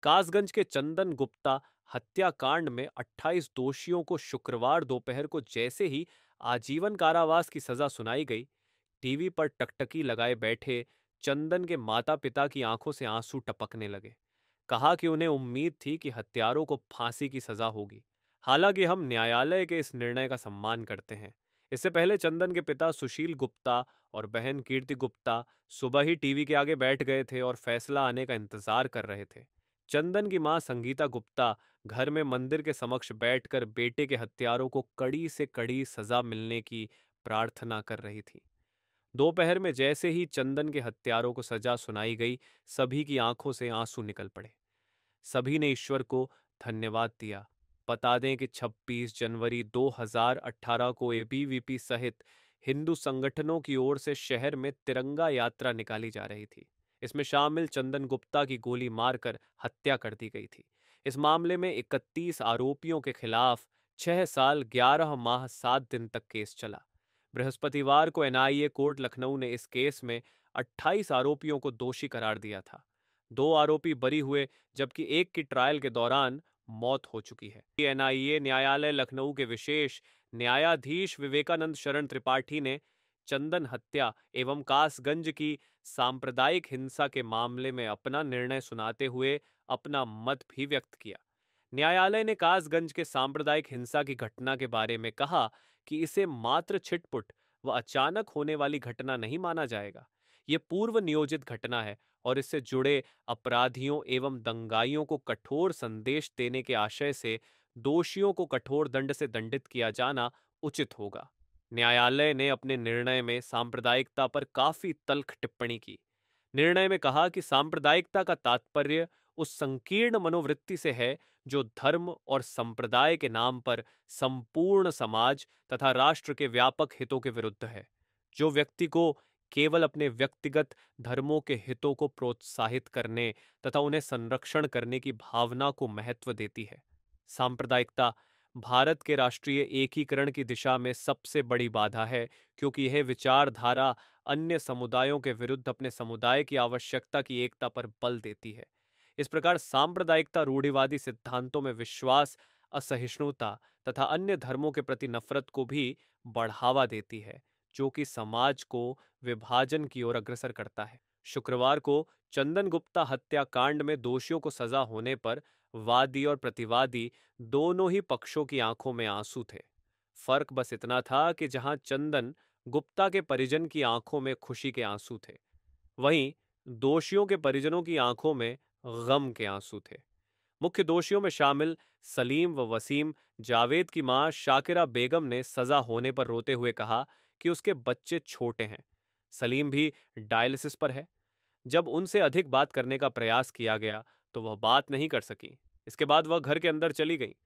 कासगंज के चंदन गुप्ता हत्याकांड में 28 दोषियों को शुक्रवार दोपहर को जैसे ही आजीवन कारावास की सजा सुनाई गई, टीवी पर टकटकी लगाए बैठे चंदन के माता-पिता की आंखों से आंसू टपकने लगे। कहा कि उन्हें उम्मीद थी कि हत्यारों को फांसी की सजा होगी। हालांकि हम न्यायालय के इस निर्णय का सम्मान करते हैं। इससे पहले चंदन के पिता सुशील गुप्ता और बहन कीर्ति गुप्ता सुबह ही टीवी के आगे बैठ गए थे और फैसला आने का इंतजार कर रहे थे। चंदन की मां संगीता गुप्ता घर में मंदिर के समक्ष बैठकर बेटे के हत्यारों को कड़ी से कड़ी सजा मिलने की प्रार्थना कर रही थी। दोपहर में जैसे ही चंदन के हत्यारों को सजा सुनाई गई, सभी की आंखों से आंसू निकल पड़े। सभी ने ईश्वर को धन्यवाद दिया। बता दें कि 26 जनवरी 2018 को एबीवीपी सहित हिंदू संगठनों की ओर से शहर में तिरंगा यात्रा निकाली जा रही थी। इसमें शामिल चंदन गुप्ता की गोली मारकर हत्या कर दी गई थी। इस मामले में 31 आरोपियों के खिलाफ 6 साल 11 माह 7 दिन तक केस चला। बृहस्पतिवार को एनआईए कोर्ट लखनऊ ने इस केस में 28 आरोपियों को दोषी करार दिया था। 2 आरोपी बरी हुए, जबकि एक की ट्रायल के दौरान मौत हो चुकी है। एनआईए न्यायालय लखनऊ के विशेष न्यायाधीश विवेकानंद शरण त्रिपाठी ने चंदन हत्या एवं कासगंज की सांप्रदायिक हिंसा के मामले में अपना निर्णय सुनाते हुए अपना मत भी व्यक्त किया। न्यायालय ने कासगंज के सांप्रदायिक हिंसा की घटना के बारे में कहा कि इसे मात्र छिटपुट व अचानक होने वाली घटना नहीं माना जाएगा। ये पूर्व नियोजित घटना है और इससे जुड़े अपराधियों एवं दंगाइयों को कठोर संदेश देने के आशय से दोषियों को कठोर दंड से दंडित किया जाना उचित होगा। न्यायालय ने अपने निर्णय में सांप्रदायिकता पर काफी तल्ख टिप्पणी की। निर्णय में कहा कि सांप्रदायिकता का तात्पर्य उस संकीर्ण मनोवृत्ति से है जो धर्म और संप्रदाय के नाम पर संपूर्ण समाज तथा राष्ट्र के व्यापक हितों के विरुद्ध है, जो व्यक्ति को केवल अपने व्यक्तिगत धर्मों के हितों को प्रोत्साहित करने तथा उन्हें संरक्षण करने की भावना को महत्व देती है। सांप्रदायिकता भारत के राष्ट्रीय एकीकरण की दिशा में सबसे बड़ी बाधा है, क्योंकि यह विचारधारा अन्य समुदायों के विरुद्ध अपने समुदाय की आवश्यकता की एकता पर बल देती है। इस प्रकार सांप्रदायिकता रूढ़िवादी सिद्धांतों में विश्वास, असहिष्णुता तथा अन्य धर्मों के प्रति नफरत को भी बढ़ावा देती है, जो कि समाज को विभाजन की ओर अग्रसर करता है। शुक्रवार को चंदन गुप्ता हत्याकांड में दोषियों को सजा होने पर वादी और प्रतिवादी दोनों ही पक्षों की आंखों में आंसू थे। फर्क बस इतना था कि जहां चंदन गुप्ता के परिजन की आंखों में खुशी के आंसू थे, वहीं दोषियों के परिजनों की आंखों में गम के आंसू थे। मुख्य दोषियों में शामिल सलीम व वसीम जावेद की मां शाकिरा बेगम ने सजा होने पर रोते हुए कहा कि उसके बच्चे छोटे हैं। सलीम भी डायलिसिस पर है। जब उनसे अधिक बात करने का प्रयास किया गया तो वह बात नहीं कर सकी। इसके बाद वह घर के अंदर चली गई।